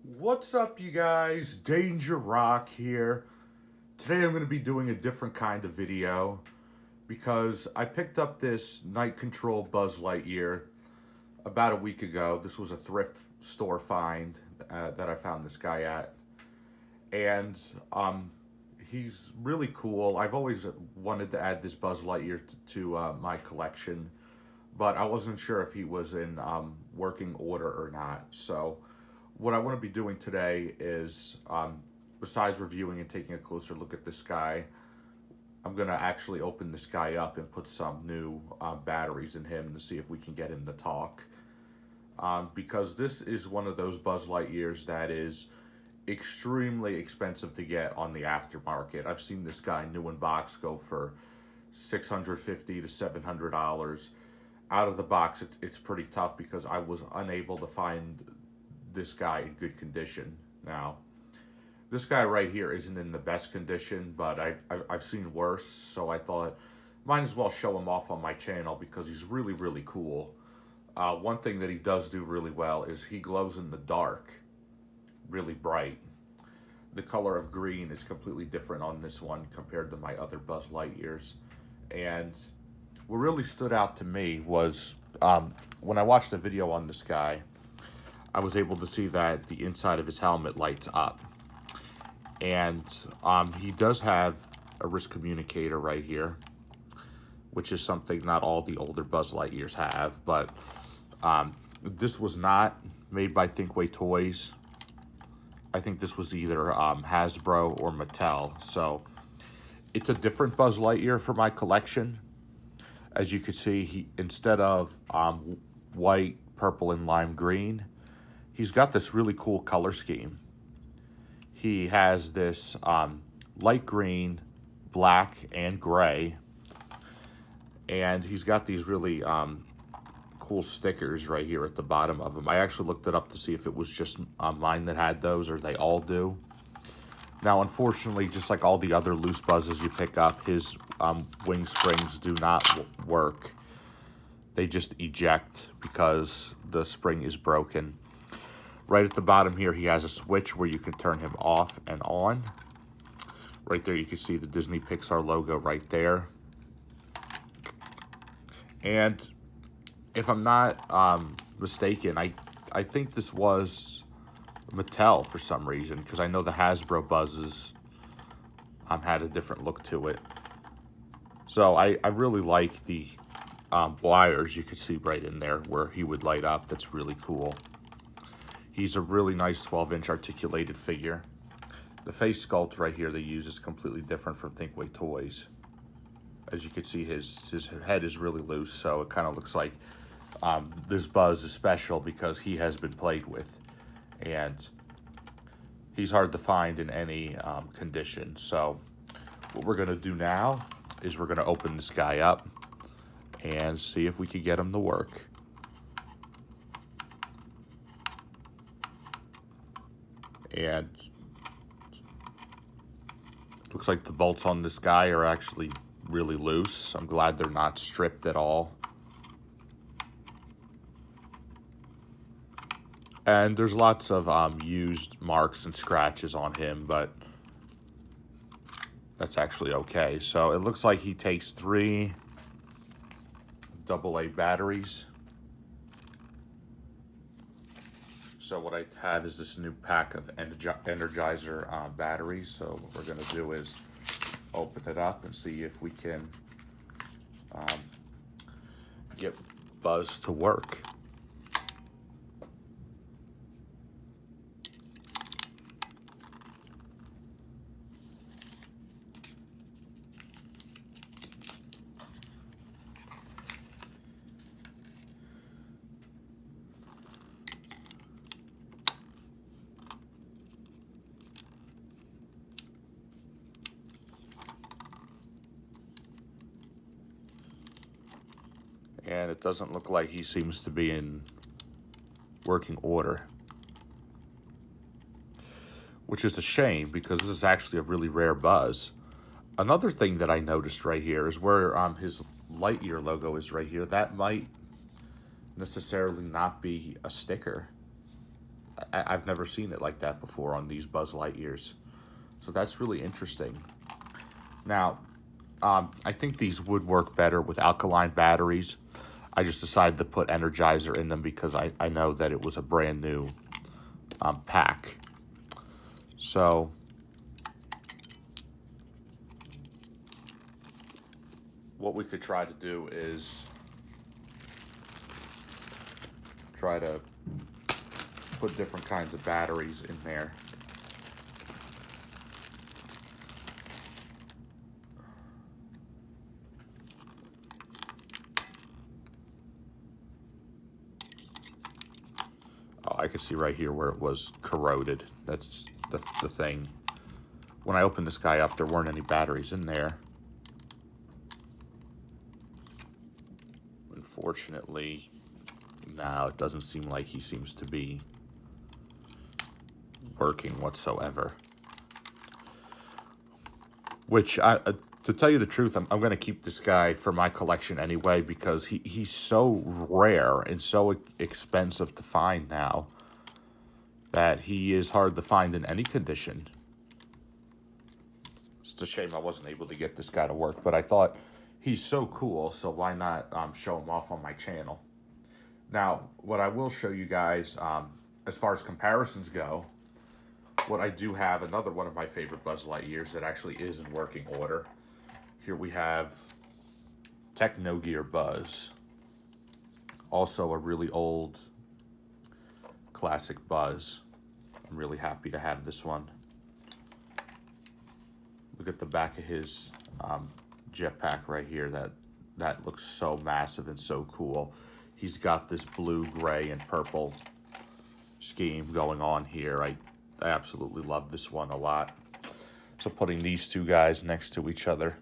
What's up, you guys? Danger Rock here. Today I'm going to be doing a different kind of video because I picked up this night control Buzz Lightyear about a week ago. This was a thrift store find that I found this guy at, and he's really cool. I've always wanted to add this Buzz Lightyear to my collection, but I wasn't sure if he was in working order or not. So what I want to be doing today is, besides reviewing and taking a closer look at this guy, I'm going to actually open this guy up and put some new batteries in him to see if we can get him to talk. Because this is one of those Buzz Lightyears that is extremely expensive to get on the aftermarket. I've seen this guy new in box go for $650 to $700. Out of the box, it's pretty tough because I was unable to find this guy in good condition. Now, this guy right here isn't in the best condition, but I've seen worse, so I thought might as well show him off on my channel because he's really, really cool. One thing that he does do really well is he glows in the dark, really bright. The color of green is completely different on this one compared to my other Buzz Lightyears. And what really stood out to me was when I watched a video on this guy, I was able to see that the inside of his helmet lights up. And he does have a wrist communicator right here, which is something not all the older Buzz Lightyears have. But this was not made by Thinkway Toys. I think this was either Hasbro or Mattel. So it's a different Buzz Lightyear for my collection. As you can see, he instead of white, purple, and lime green, he's got this really cool color scheme. He has this light green, black, and gray. And he's got these really cool stickers right here at the bottom of him. I actually looked it up to see if it was just mine that had those or they all do. Now, unfortunately, just like all the other loose Buzzes you pick up, his wing springs do not work. They just eject because the spring is broken. Right at the bottom here, he has a switch where you can turn him off and on. Right there, you can see the Disney Pixar logo right there. And if I'm not mistaken, I think this was Mattel for some reason, because I know the Hasbro Buzzes had a different look to it. So I really like the wires you could see right in there where he would light up. That's really cool. He's a really nice 12-inch articulated figure. The face sculpt right here they use is completely different from Thinkway Toys. As you can see, his head is really loose, so it kind of looks like this Buzz is special because he has been played with. And he's hard to find in any condition. So what we're going to do now is we're going to open this guy up and see if we can get him to work. And looks like the bolts on this guy are actually really loose. I'm glad they're not stripped at all. And there's lots of used marks and scratches on him, but that's actually okay. So it looks like he takes 3 AA batteries. So what I have is this new pack of Energizer batteries. So what we're going to do is open it up and see if we can get Buzz to work. And it doesn't look like he seems to be in working order, which is a shame because this is actually a really rare Buzz. Another thing that I noticed right here is where his Lightyear logo is right here. That might necessarily not be a sticker. I've never seen it like that before on these Buzz Lightyears. So that's really interesting. Now, I think these would work better with alkaline batteries. I just decided to put Energizer in them because I know that it was a brand new pack. So what we could try to do is try to put different kinds of batteries in there. Oh, I can see right here where it was corroded. That's the thing. When I opened this guy up, there weren't any batteries in there. Unfortunately, no, it doesn't seem like he seems to be working whatsoever. Which, to tell you the truth, I'm going to keep this guy for my collection anyway because he's so rare and so expensive to find now that he is hard to find in any condition. It's a shame I wasn't able to get this guy to work, but I thought he's so cool, so why not show him off on my channel. Now, what I will show you guys, as far as comparisons go, what I do have, another one of my favorite Buzz Lightyears that actually is in working order. Here we have Technogear Buzz. Also a really old classic Buzz. I'm really happy to have this one. Look at the back of his jetpack right here. That looks so massive and so cool. He's got this blue, gray, and purple scheme going on here. I absolutely love this one a lot. So putting these two guys next to each other.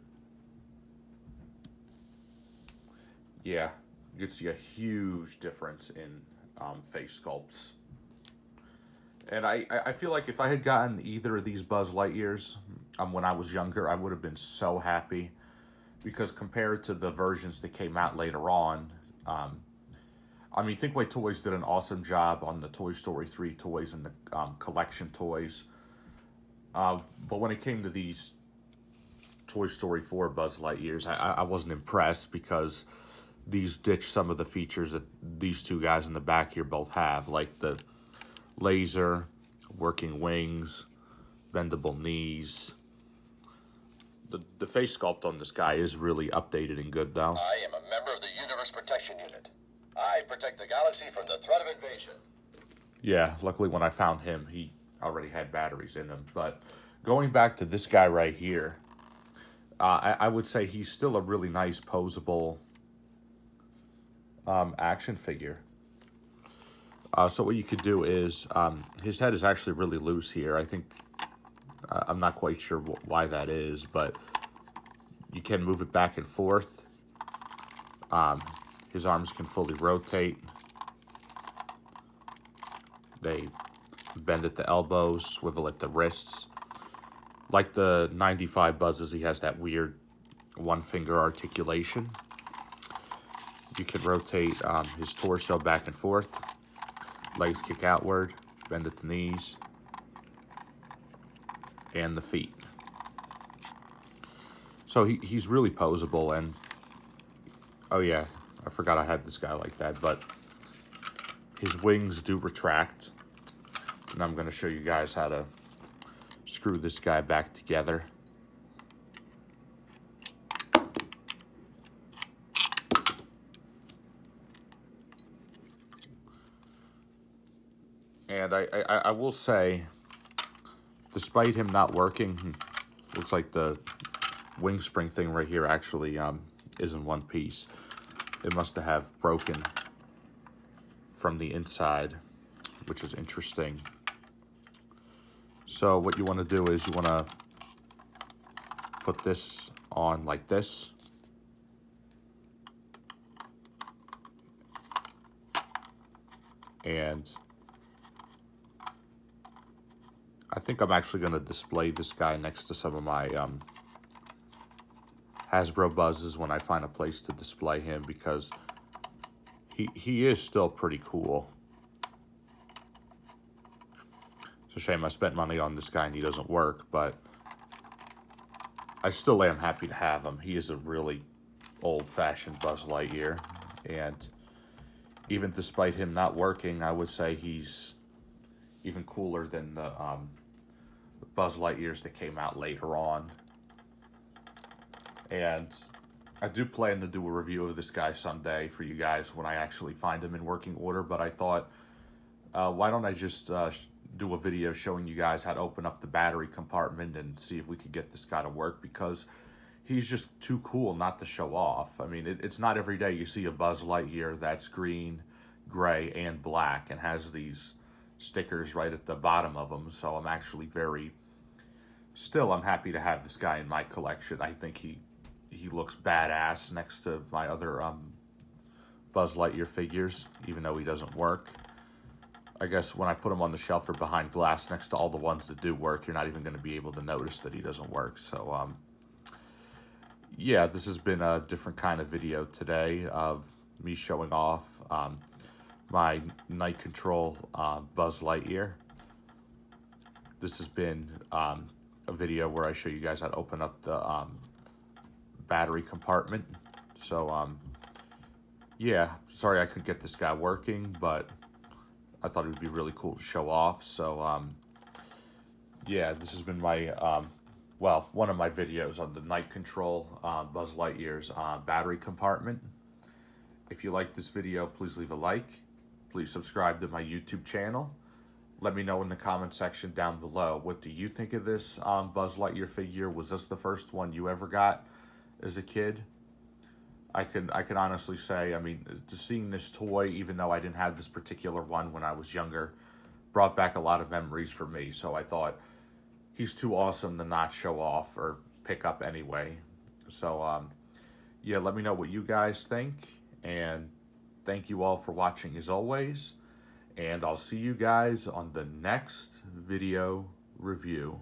Yeah, you can see a huge difference in face sculpts. And I feel like if I had gotten either of these Buzz Lightyears when I was younger, I would have been so happy. Because compared to the versions that came out later on, I mean, Thinkway Toys did an awesome job on the Toy Story 3 toys and the collection toys. But when it came to these Toy Story 4 Buzz Lightyears, I wasn't impressed because these ditch some of the features that these two guys in the back here both have, like the laser, working wings, bendable knees. The face sculpt on this guy is really updated and good, though. I am a member of the Universe Protection Unit. I protect the galaxy from the threat of invasion. Yeah, luckily when I found him, he already had batteries in him. But going back to this guy right here, I would say he's still a really nice, posable action figure. So what you could do is, his head is actually really loose here. I think, I'm not quite sure why that is, but you can move it back and forth. His arms can fully rotate. They bend at the elbows, swivel at the wrists. Like the 95 Buzzes, he has that weird one-finger articulation. You can rotate his torso back and forth. Legs kick outward, bend at the knees, and the feet. So he's really posable, and oh yeah, I forgot I had this guy like that, but his wings do retract, and I'm going to show you guys how to screw this guy back together. And I will say, despite him not working, looks like the wing spring thing right here actually is in one piece. It must have broken from the inside, which is interesting. So what you want to do is you want to put this on like this. And I think I'm actually going to display this guy next to some of my Hasbro Buzzes when I find a place to display him, because he is still pretty cool. It's a shame I spent money on this guy and he doesn't work, but I still am happy to have him. He is a really old-fashioned Buzz Lightyear, and even despite him not working, I would say he's even cooler than the Buzz Lightyears that came out later on. And I do plan to do a review of this guy someday for you guys when I actually find him in working order, but I thought, why don't I just do a video showing you guys how to open up the battery compartment and see if we could get this guy to work, because he's just too cool not to show off. I mean, it's not every day you see a Buzz Lightyear that's green, gray, and black and has these stickers right at the bottom of them, so I'm actually I'm happy to have this guy in my collection. I think he looks badass next to my other Buzz Lightyear figures, even though he doesn't work. I guess when I put him on the shelf or behind glass next to all the ones that do work, you're not even going to be able to notice that he doesn't work. So, yeah, this has been a different kind of video today of me showing off my Night Control Buzz Lightyear. This has been a video where I show you guys how to open up the battery compartment. So, yeah, sorry I couldn't get this guy working, but I thought it would be really cool to show off. So, yeah, this has been my, one of my videos on the Night Control Buzz Lightyear's battery compartment. If you like this video, please leave a like. Please subscribe to my YouTube channel. Let me know in the comment section down below, what do you think of this Buzz Lightyear figure? Was this the first one you ever got as a kid? I can honestly say, I mean, just seeing this toy, even though I didn't have this particular one when I was younger, brought back a lot of memories for me. So I thought, he's too awesome to not show off or pick up anyway. So, yeah, let me know what you guys think. And thank you all for watching as always. And I'll see you guys on the next video review.